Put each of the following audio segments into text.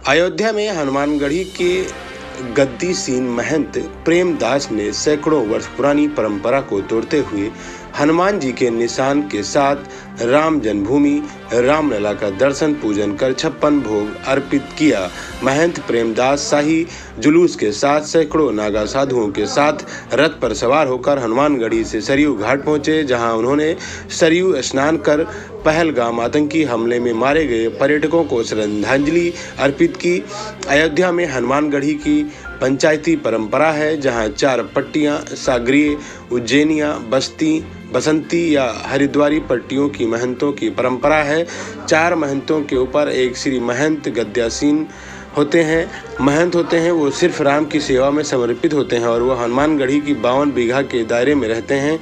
अयोध्या में हनुमानगढ़ी के गद्दी सीन महंत प्रेमदास ने सैकड़ों वर्ष पुरानी परंपरा को तोड़ते हुए हनुमान जी के निशान के साथ राम जन्मभूमि रामलला का दर्शन पूजन कर 56 भोग अर्पित किया। महंत प्रेमदास शाही जुलूस के साथ सैकड़ों नागा साधुओं के साथ रथ पर सवार होकर हनुमानगढ़ी से सरयू घाट पहुंचे, जहां उन्होंने सरयू स्नान कर पहलगाम आतंकी हमले में मारे गए पर्यटकों को श्रद्धांजलि अर्पित की। अयोध्या में हनुमानगढ़ी की पंचायती परंपरा है, जहां 4 पट्टियां सागरीय, उज्जैनिया, बसंती या हरिद्वारी पट्टियों की महंतों की परंपरा है। 4 महंतों के ऊपर एक श्री महंत गद्यासीन होते हैं। महंत होते हैं वो सिर्फ राम की सेवा में समर्पित होते हैं और वह हनुमानगढ़ी की 52 बीघा के दायरे में रहते हैं।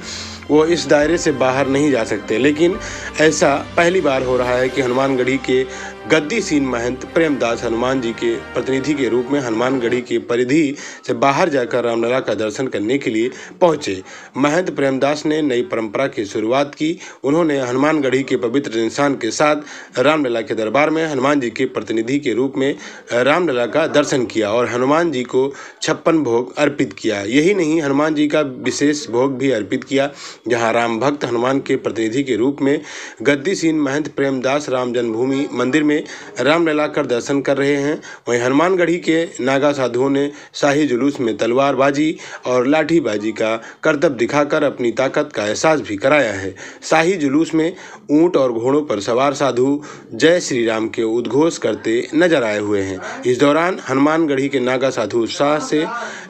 वो इस दायरे से बाहर नहीं जा सकते, लेकिन ऐसा पहली बार हो रहा है कि हनुमानगढ़ी के गद्दी सीन महंत प्रेमदास हनुमान जी के प्रतिनिधि के रूप में हनुमानगढ़ी की परिधि से बाहर जाकर रामलला का दर्शन करने के लिए पहुंचे। महंत प्रेमदास ने नई परंपरा की शुरुआत की। उन्होंने हनुमानगढ़ी के पवित्र निशान के साथ रामलला के दरबार में हनुमान जी के प्रतिनिधि के रूप में रामलला का दर्शन किया और हनुमान जी को 56 भोग अर्पित किया। यही नहीं, हनुमान जी का विशेष भोग भी अर्पित किया, जहां राम भक्त हनुमान के प्रतिनिधि के रूप में गद्दी सीन महंत प्रेमदास राम जन्मभूमि मंदिर में रामलला कर दर्शन कर रहे हैं। वहीं हनुमानगढ़ी के नागा साधुओं ने शाही जुलूस में तलवारबाजी और लाठीबाजी का करतब दिखाकर अपनी ताकत का एहसास भी कराया है। शाही जुलूस में ऊंट और घोड़ों पर सवार साधु जय श्री राम के उद्घोष करते नजर आए हुए हैं। इस दौरान हनुमानगढ़ी के नागा साधु उत्साह से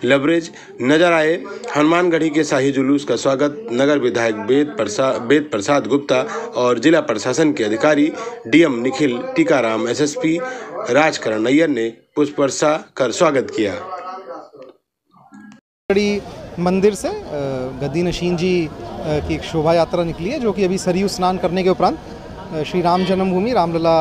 लबरेज नजर आए। हनुमानगढ़ी के शाही जुलूस का स्वागत नगर विधायक वेद प्रसाद गुप्ता और जिला प्रशासन के अधिकारी डीएम निखिल टीकाराम, एसएसपी राजकरण नैयर ने पुष्प वर्षा कर स्वागत किया। मंदिर से गद्दी नशीन जी की एक शोभा यात्रा निकली है, जो कि अभी सरयू स्नान करने के उपरांत श्री राम जन्मभूमि रामलला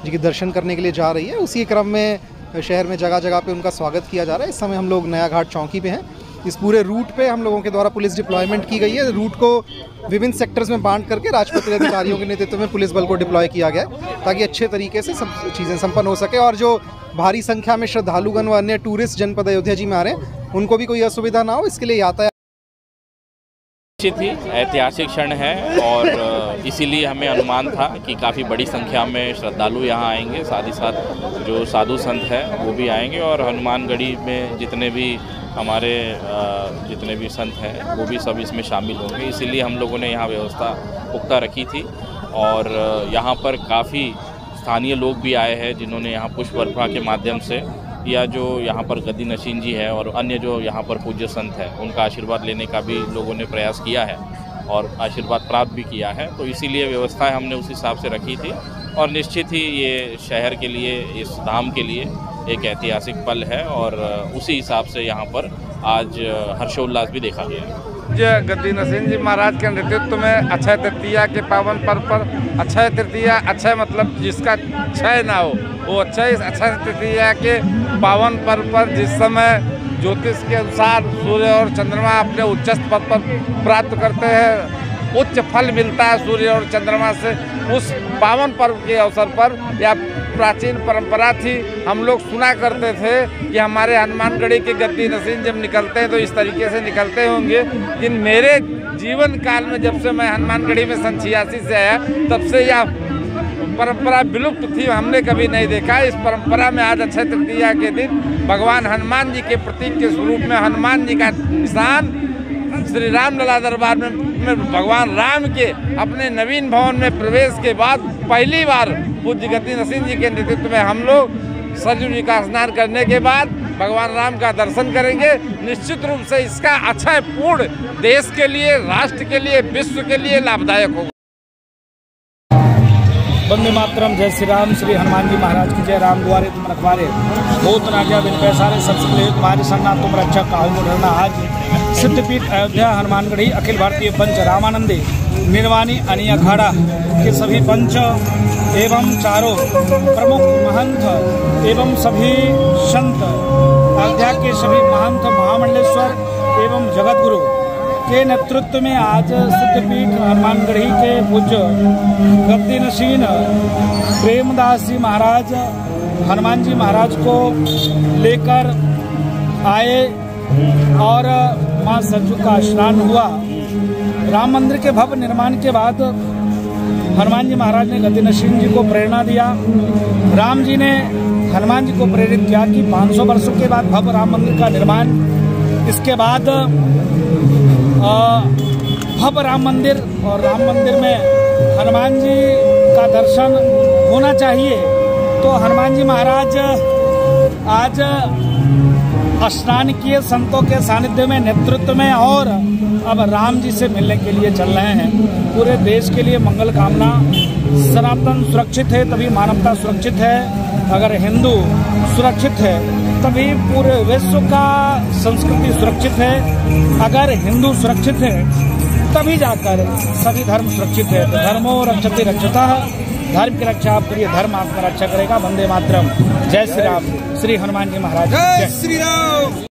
जी के दर्शन करने के लिए जा रही है। उसी क्रम में शहर में जगह जगह पे उनका स्वागत किया जा रहा है। इस समय हम लोग नया घाट चौकी पे हैं। इस पूरे रूट पे हम लोगों के द्वारा पुलिस डिप्लॉयमेंट की गई है। रूट को विभिन्न सेक्टर्स में बांट करके राजपत्रित अधिकारियों के नेतृत्व में पुलिस बल को डिप्लॉय किया गया है, ताकि अच्छे तरीके से सब चीज़ें संपन्न हो सके और जो भारी संख्या में श्रद्धालुगण व अन्य टूरिस्ट जनपद अयोध्या जी में आ रहे हैं उनको भी कोई असुविधा ना हो, इसके लिए यातायात थी। ऐतिहासिक क्षण है और इसीलिए हमें अनुमान था कि काफ़ी बड़ी संख्या में श्रद्धालु यहाँ आएंगे, साथ ही साथ जो साधु संत हैं वो भी आएंगे और हनुमानगढ़ी में जितने भी हमारे जितने भी संत हैं वो भी सब इसमें शामिल होंगे। इसीलिए हम लोगों ने यहाँ व्यवस्था पुख्ता रखी थी और यहाँ पर काफ़ी स्थानीय लोग भी आए हैं, जिन्होंने यहाँ पुष्प वर्षा के माध्यम से या जो यहाँ पर गद्दी नशीन जी है और अन्य जो यहाँ पर पूज्य संत हैं उनका आशीर्वाद लेने का भी लोगों ने प्रयास किया है और आशीर्वाद प्राप्त भी किया है। तो इसीलिए व्यवस्थाएं हमने उस हिसाब से रखी थी और निश्चित ही ये शहर के लिए, इस धाम के लिए एक ऐतिहासिक पल है और उसी हिसाब से यहाँ पर आज हर्षोल्लास भी देखा गया है। जय गद्दी नसीन जी महाराज के नेतृत्व में अक्षय तृतीया के पावन पर्व पर, अक्षय तृतीया, अक्षय मतलब जिसका क्षय ना हो, वो अक्षय तृतीया के पावन पर्व पर जिस समय ज्योतिष के अनुसार सूर्य और चंद्रमा अपने उच्चस्थ पद पर प्राप्त करते हैं, उच्च फल मिलता है सूर्य और चंद्रमा से। उस पावन पर्व के अवसर पर या प्राचीन परंपरा थी, हम लोग सुना करते थे कि हमारे हनुमानगढ़ी के गद्दी नसीन जब निकलते हैं तो इस तरीके से निकलते होंगे। लेकिन मेरे जीवन काल में जब से मैं हनुमानगढ़ी में सन 86 से आया तब से यह परंपरा विलुप्त थी, हमने कभी नहीं देखा। इस परंपरा में आज अक्षय तृतीया के दिन भगवान हनुमान जी के प्रतीक के स्वरूप में हनुमान जी का निशान श्री रामलला दरबार में भगवान राम के अपने नवीन भवन में प्रवेश के बाद पहली बार पूज्य गद्दी नसीन जी के नेतृत्व में हम लोग सरयू जी का स्नान करने के बाद भगवान राम का दर्शन करेंगे। निश्चित रूप से इसका अक्षय पूर्ण देश के लिए, राष्ट्र के लिए, विश्व के लिए लाभदायक होगा। वंदे मातरम, जय श्री राम, श्री हनुमान जी महाराज की जय। राम द्वारे तुम रखवारे, बहुत राजा बिन पैसारे, सबसे तुम्हारे सन्ना तुम रक्षा काहू डरना। आज सिद्धपीठ अयोध्या हनुमानगढ़ी अखिल भारतीय पंच रामानंदी निर्वाणी अनी अखाड़ा के सभी पंच एवं चारों प्रमुख महंत एवं सभी संत, अयोध्या के सभी महंत, महामंडलेश्वर एवं जगतगुरु के नेतृत्व में आज सिद्धपीठ हनुमानगढ़ी के पूज्य गद्दी नशीन प्रेमदास जी महाराज हनुमान जी महाराज को लेकर आए और मां सरजू का स्नान हुआ। राम मंदिर के भव्य निर्माण के बाद हनुमान जी महाराज ने गद्दी नशीन जी को प्रेरणा दिया। राम जी ने हनुमान जी को प्रेरित किया कि 500 वर्षों के बाद भव्य राम मंदिर का निर्माण, इसके बाद भव्य राम मंदिर, और राम मंदिर में हनुमान जी का दर्शन होना चाहिए। तो हनुमान जी महाराज आज स्नान किए संतों के सानिध्य में, नेतृत्व में, और अब राम जी से मिलने के लिए चल रहे हैं। पूरे देश के लिए मंगल कामना। सनातन सुरक्षित है तभी मानवता सुरक्षित है। अगर हिंदू सुरक्षित है तभी पूरे विश्व का संस्कृति सुरक्षित है। अगर हिंदू सुरक्षित है तभी जाकर सभी धर्म सुरक्षित है। तो धर्मो रक्षते रक्षतः, धर्म की रक्षा प्रिय धर्म आपका रक्षा करेगा। वंदे मातरम। जय श्री राम। श्री हनुमान जी महाराज जय श्री राम।